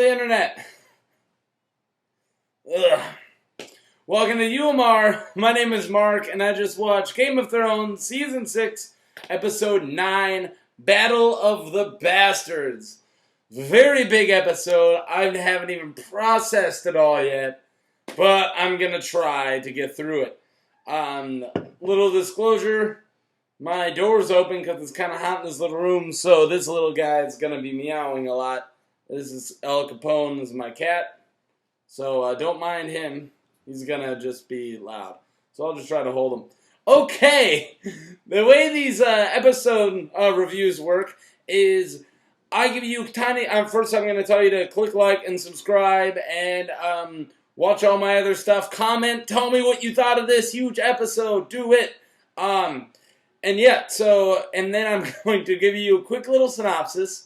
the internet. Ugh. Welcome to UMR. My name is Mark, and I just watched Game of Thrones Season 6, Episode 9, Battle of the Bastards. Very big episode. I haven't even processed it all yet, but I'm going to try to get through it. Little disclosure, my door's open because it's kind of hot in this little room, so this little guy is going to be meowing a lot. This is El Capone, this is my cat, so don't mind him. He's going to just be loud. So I'll just try to hold him. Okay! The way these episode reviews work is I give you tiny... first I'm going to tell you to click like and subscribe and watch all my other stuff. Comment. Tell me what you thought of this huge episode. Do it. And then I'm going to give you a quick little synopsis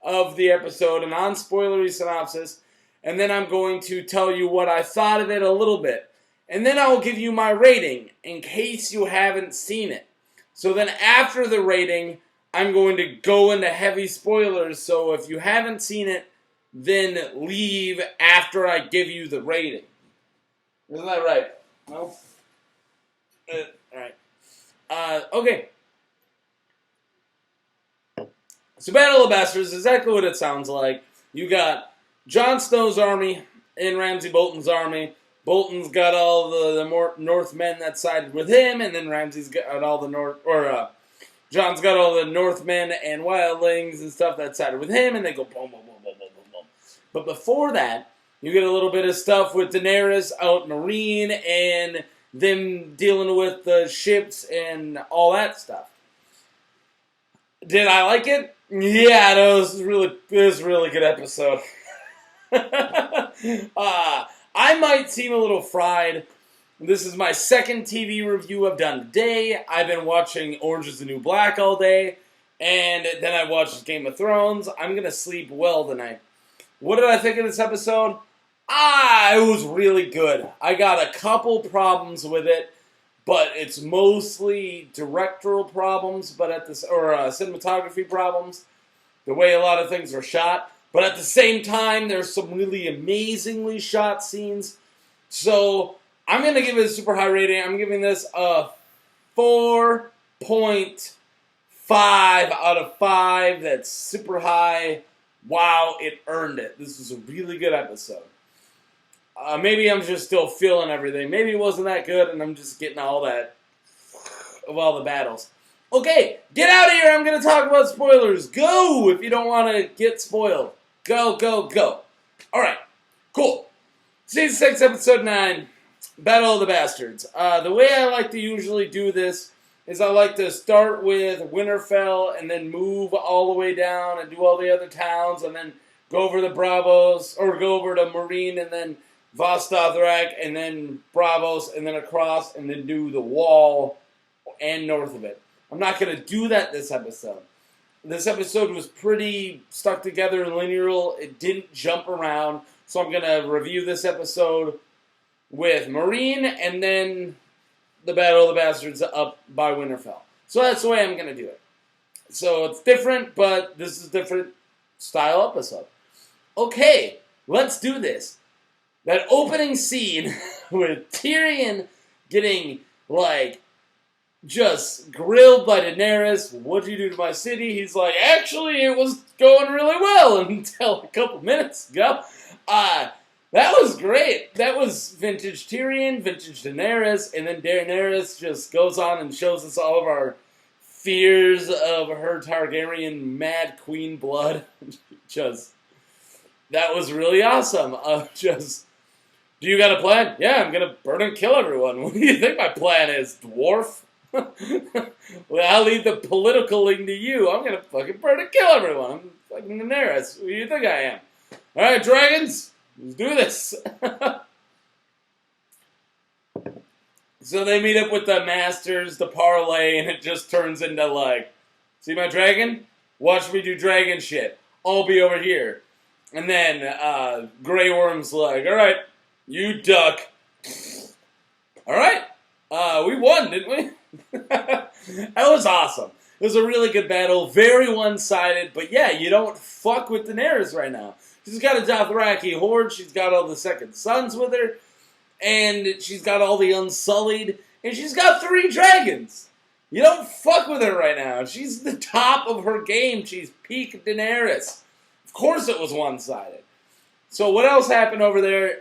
of the episode, a non-spoilery synopsis. And then I'm going to tell you what I thought of it a little bit. And then I'll give you my rating, in case you haven't seen it. So then after the rating, I'm going to go into heavy spoilers. So if you haven't seen it, then leave after I give you the rating. Isn't that right? No? Alright. Okay. So Battle of the Bastards is exactly what it sounds like. You got Jon Snow's army and Ramsay Bolton's army. Bolton's got all the Northmen that sided with him, and then Ramsay's got all the Jon's got all the Northmen and wildlings and stuff that sided with him, and they go boom, boom, boom, boom, boom, boom, boom. But before that, you get a little bit of stuff with Daenerys out in Meereen, and them dealing with the ships and all that stuff. Did I like it? Yeah, no, this is a really good episode. I might seem a little fried. This is my second TV review I've done today. I've been watching Orange is the New Black all day, and then I watched Game of Thrones. I'm going to sleep well tonight. What did I think of this episode? It was really good. I got a couple problems with it, but it's mostly directorial problems, or cinematography problems, the way a lot of things are shot. But at the same time, there's some really amazingly shot scenes. So I'm going to give it a super high rating. I'm giving this a 4.5 out of 5. That's super high. Wow, it earned it. This was a really good episode. Maybe I'm just still feeling everything. Maybe it wasn't that good, and I'm just getting all that of all the battles. Okay, get out of here. I'm going to talk about spoilers. Go if you don't want to get spoiled. Go, go, go. Alright, cool. Season 6, Episode 9, Battle of the Bastards. The way I like to usually do this is I like to start with Winterfell and then move all the way down and do all the other towns and then go over the Bravos, or go over to Meereen and then Vostothrak and then Bravos and then across and then do the Wall and north of it. I'm not going to do that this episode. This episode was pretty stuck together and linear. It didn't jump around. So I'm going to review this episode with Meereen and then the Battle of the Bastards up by Winterfell. So that's the way I'm going to do it. So it's different, but this is a different style episode. Okay, let's do this. That opening scene with Tyrion getting, just grilled by Daenerys. What'd you do to my city? He's like, actually, it was going really well until a couple minutes ago. That was great. That was vintage Tyrion, vintage Daenerys, and then Daenerys just goes on and shows us all of our fears of her Targaryen Mad Queen blood. That was really awesome. Do you got a plan? Yeah, I'm gonna burn and kill everyone. What do you think my plan is, dwarf? Well, I'll leave the politicaling to you. I'm gonna fucking burn and kill everyone. I'm fucking Daenerys. Who do you think I am? Alright, dragons, let's do this. So they meet up with the masters, the parlay, and it just turns into see my dragon? Watch me do dragon shit. I'll be over here. And then Grey Worm's alright, you duck. Alright, we won, didn't we? That was awesome. It was a really good battle, very one-sided, but yeah, you don't fuck with Daenerys right now. She's got a Dothraki horde. She's got all the second sons with her. And she's got all the Unsullied. And she's got 3 dragons. You don't fuck with her right now. She's the top of her game. She's peak Daenerys. Of course it was one-sided. So what else happened over there?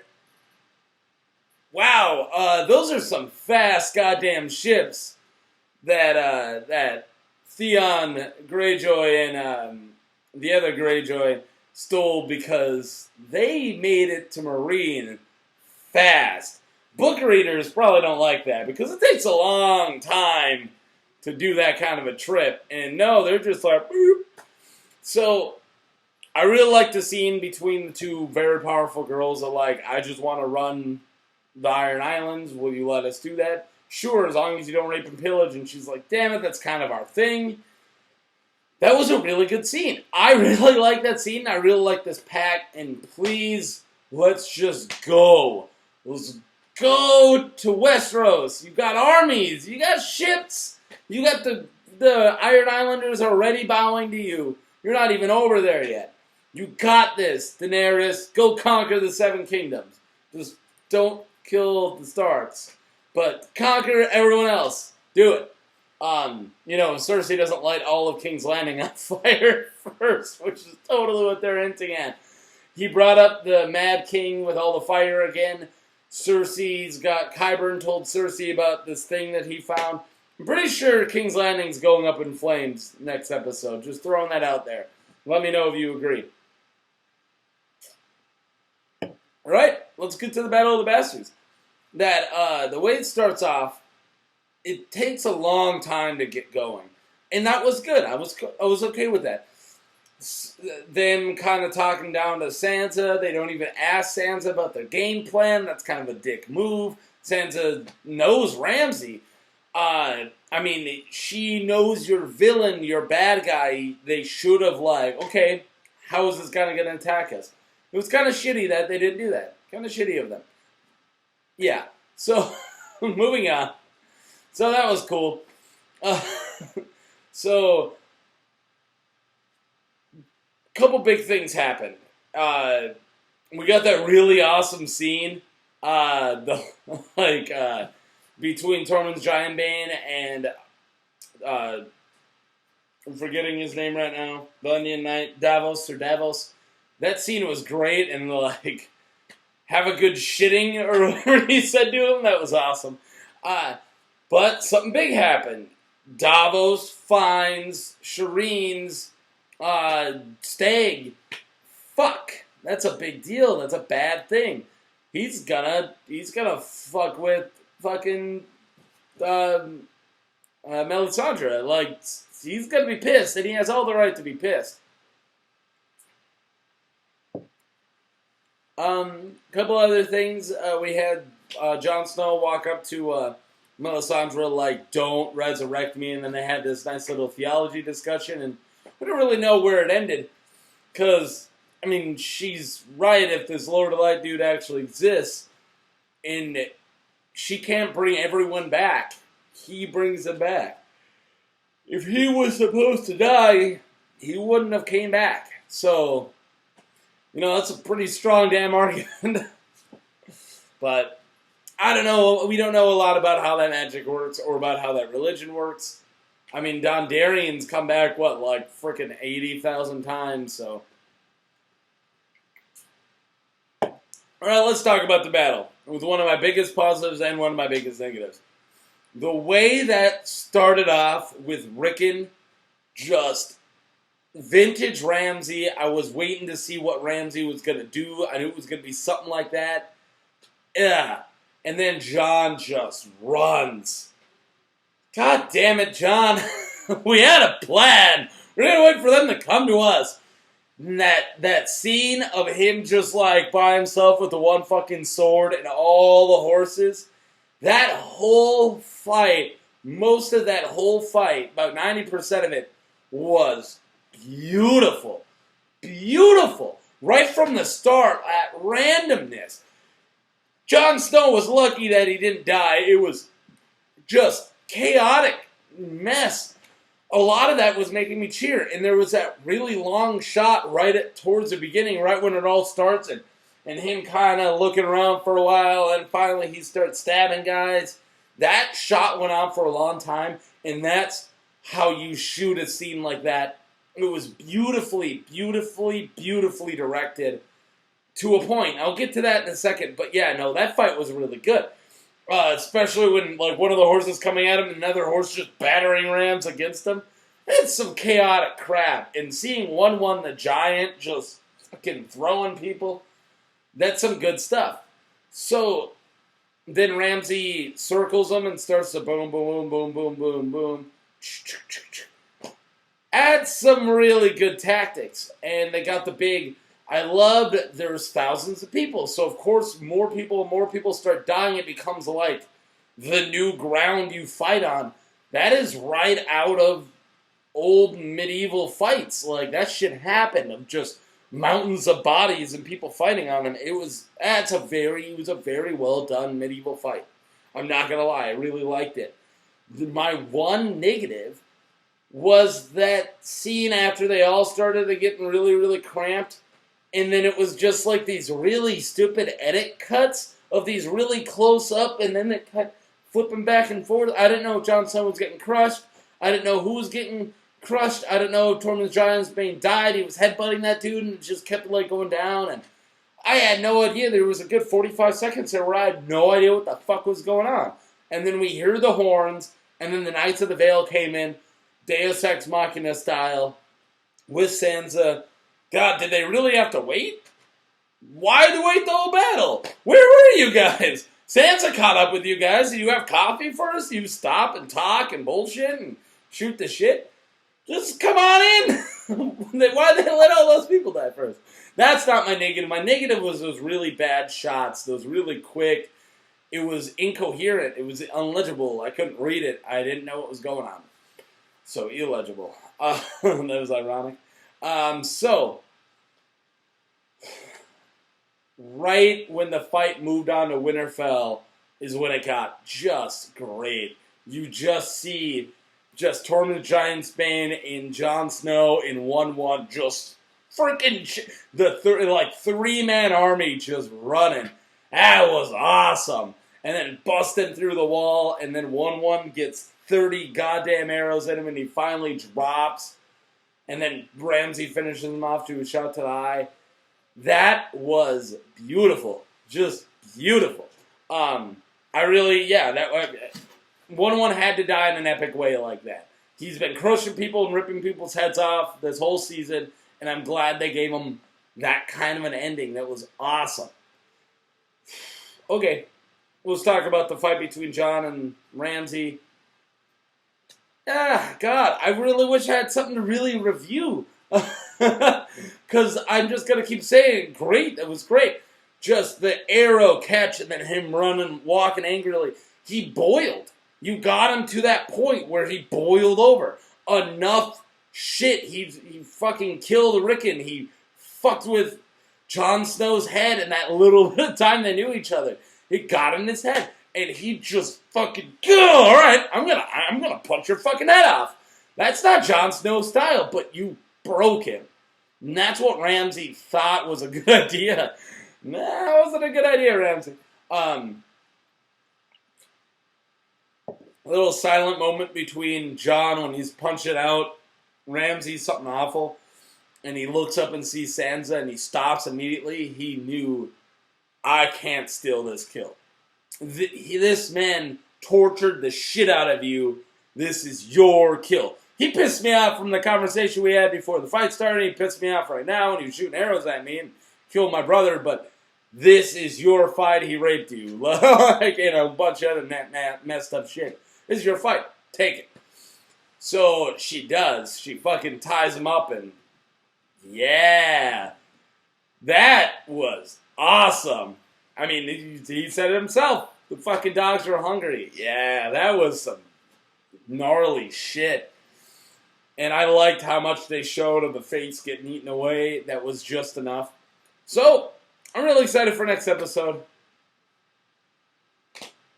Wow, those are some fast goddamn ships that Theon Greyjoy and the other Greyjoy stole because they made it to Meereen fast. Book readers probably don't like that because it takes a long time to do that kind of a trip. And no, they're just like, boop. So I really like the scene between the 2 very powerful girls that like, I just want to run the Iron Islands. Will you let us do that? Sure, as long as you don't rape and pillage. And she's like, damn it, that's kind of our thing. That was a really good scene. I really like that scene. I really like this pack. And please, let's just go. Let's go to Westeros. You got armies. You got ships. You got the Iron Islanders already bowing to you. You're not even over there yet. You got this, Daenerys. Go conquer the 7 kingdoms. Just don't kill the Starks. But conquer everyone else. Do it. Cersei doesn't light all of King's Landing on fire first, which is totally what they're hinting at. He brought up the Mad King with all the fire again. Qyburn told Cersei about this thing that he found. I'm pretty sure King's Landing's going up in flames next episode. Just throwing that out there. Let me know if you agree. Alright, let's get to the Battle of the Bastards. The way it starts off, it takes a long time to get going. And that was good. I was okay with that. Them kind of talking down to Sansa. They don't even ask Sansa about their game plan. That's kind of a dick move. Sansa knows Ramsay. She knows your villain, your bad guy. They should have okay, how is this guy going to attack us? It was kind of shitty that they didn't do that. Kind of shitty of them. Yeah. So, moving on. So that was cool. So, a couple big things happened. We got that really awesome scene. Between Tormund's Giantbane and I'm forgetting his name right now. The Onion Knight, Davos. That scene was great, and have a good shitting, or whatever he said to him. That was awesome. But something big happened. Davos finds Shireen's stag. Fuck. That's a big deal. That's a bad thing. He's gonna fuck with fucking Melisandre. He's gonna be pissed, and he has all the right to be pissed. Couple other things. We had Jon Snow walk up to Melisandre, don't resurrect me, and then they had this nice little theology discussion, and we don't really know where it ended, because, she's right if this Lord of Light dude actually exists, and she can't bring everyone back. He brings them back. If he was supposed to die, he wouldn't have came back. So, that's a pretty strong damn argument. But, I don't know. We don't know a lot about how that magic works or about how that religion works. Dondarrion's come back, frickin' 80,000 times, so. Alright, let's talk about the battle. It was one of my biggest positives and one of my biggest negatives. The way that started off with Rickon, just vintage Ramsay. I was waiting to see what Ramsay was going to do. I knew it was going to be something like that. Yeah. And then Jon just runs. God damn it, Jon. We had a plan. We're going to wait for them to come to us. And that scene of him just by himself with the one fucking sword and all the horses, that whole fight, most of that whole fight, about 90% of it, was beautiful. Beautiful. Right from the start, at randomness. Jon Snow was lucky that he didn't die. It was just chaotic mess. a lot of that was making me cheer. And there was that really long shot towards the beginning, right when it all starts, and him kind of looking around for a while, and finally he starts stabbing guys. That shot went on for a long time, and that's how you shoot a scene like that. It was beautifully, beautifully, beautifully directed to a point. I'll get to that in a second, but yeah, no, that fight was really good. Especially when, like, one of the horses coming at him and another horse just battering rams against him. It's some chaotic crap. And seeing 1-1 the Giant just fucking throwing people, that's some good stuff. So, then Ramsey circles him and starts to boom, boom, boom, boom, boom, boom. Adds some really good tactics. And they got the big... I loved there was thousands of people. So, of course, more people start dying. It becomes like the new ground you fight on. That is right out of old medieval fights. Like, that shit happened of just mountains of bodies and people fighting on them. It was a very well done medieval fight. I'm not going to lie. I really liked it. My one negative was that scene after they all started to get really, really cramped. And then it was just like these really stupid edit cuts of these really close up, and then they cut flipping back and forth. I didn't know Jon Snow was getting crushed. I didn't know who was getting crushed. I didn't know Tormund Giantsbane died. He was headbutting that dude and it just kept like going down. And I had no idea. There was a good 45 seconds there where I had no idea what the fuck was going on. And then we hear the horns, and then the Knights of the Vale came in, Deus Ex Machina style, with Sansa. God, did they really have to wait? Why to wait the whole battle? Where were you guys? Sansa caught up with you guys. Did you have coffee first? You stop and talk and bullshit and shoot the shit? Just come on in. Why did they let all those people die first? That's not my negative. My negative was those really bad shots. Those really quick. It was incoherent. It was unlegible. I couldn't read it. I didn't know what was going on. So illegible. That was ironic. So, right when the fight moved on to Winterfell is when it got just great. You just see just Tormund Giantsbane and Jon Snow in 1-1 just freaking the three-man army just running. That was awesome. And then busting through the wall, and then 1-1 gets 30 goddamn arrows in him, and he finally drops. And then Ramsay finishes him off to a shot to the eye. That was beautiful. Just beautiful. That 1-1 had to die in an epic way like that. He's been crushing people and ripping people's heads off this whole season, and I'm glad they gave him that kind of an ending. That was awesome. Okay, let's talk about the fight between Jon and Ramsay. God, I really wish I had something to really review. Because I'm just going to keep saying, great, that was great. Just the arrow catch and then him running, walking angrily. He boiled. You got him to that point where he boiled over. Enough shit. He fucking killed Rickon. He fucked with Jon Snow's head in that little bit of time they knew each other. It got in his head. And he just fucking, all right, I'm gonna punch your fucking head off. That's not Jon Snow's style, but you broke him. And that's what Ramsay thought was a good idea. Nah, that wasn't a good idea, Ramsay. A little silent moment between Jon when he's punching out Ramsay something awful, and he looks up and sees Sansa, and he stops immediately. He knew, I can't steal this kill. This man tortured the shit out of you. This is your kill. He pissed me off from the conversation we had before the fight started. He pissed me off right now when he was shooting arrows at me and killed my brother. But this is your fight. He raped you. Like, and a bunch of other messed up shit. This is your fight. Take it. So she does. She fucking ties him up and yeah. That was awesome. I mean, he said it himself. The fucking dogs are hungry. Yeah, that was some gnarly shit. And I liked how much they showed of the face getting eaten away. That was just enough. So, I'm really excited for next episode.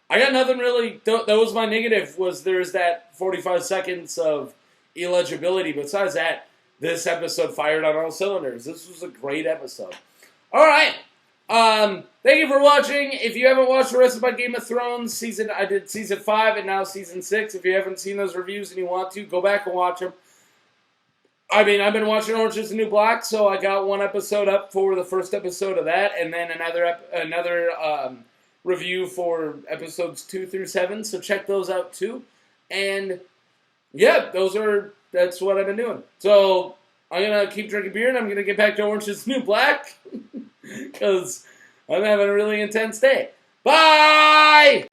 I got nothing really. That was my negative, was there's that 45 seconds of illegibility. Besides that, this episode fired on all cylinders. This was a great episode. All right. Thank you for watching. If you haven't watched the rest of my Game of Thrones I did season 5 and now season 6. If you haven't seen those reviews and you want to, go back and watch them. I mean, I've been watching Orange is the New Black, so I got one episode up for the first episode of that, and then another review for episodes 2 through 7. So check those out too. And yeah, that's what I've been doing. So I'm gonna keep drinking beer, and I'm gonna get back to Orange is the New Black because I'm having a really intense day. Bye!